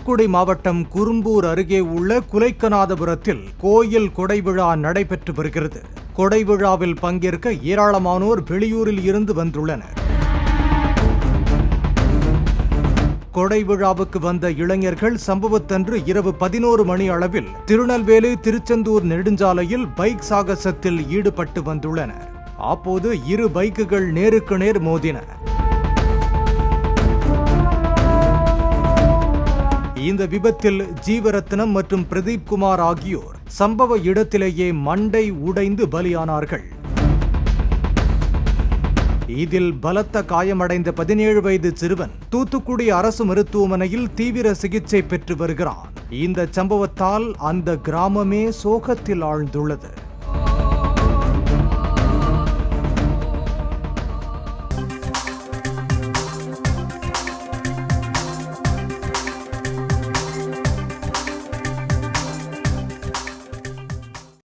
தூத்துக்குடி மாவட்டம் குரும்பூர் அருகே உள்ள குலைக்கநாதபுரத்தில் கோயில் கொடைவிழா நடைபெற்று வருகிறது. கொடைவிழாவில் பங்கேற்க ஏராளமானோர் வெளியூரில் இருந்து வந்துள்ளனர். கொடைவிழாவுக்கு வந்த இளைஞர்கள் சம்பவத்தன்று இரவு 11 மணி அளவில் திருநெல்வேலி திருச்செந்தூர் நெடுஞ்சாலையில் பைக் சாகசத்தில் ஈடுபட்டு வந்துள்ளனர். அப்போது இரு பைக்குகள் நேருக்கு நேர் மோதின. இந்த விபத்தில் ஜீவரத்னம் மற்றும் பிரதீப் குமார் ஆகியோர் சம்பவ இடத்திலேயே மண்டை உடைந்து பலியானார்கள். இதில் பலத்த காயமடைந்த 17 வயது சிறுவன் தூத்துக்குடி அரசு மருத்துவமனையில் தீவிர சிகிச்சை பெற்று வருகிறான். இந்த சம்பவத்தால் அந்த கிராமமே சோகத்தில் ஆழ்ந்துள்ளது.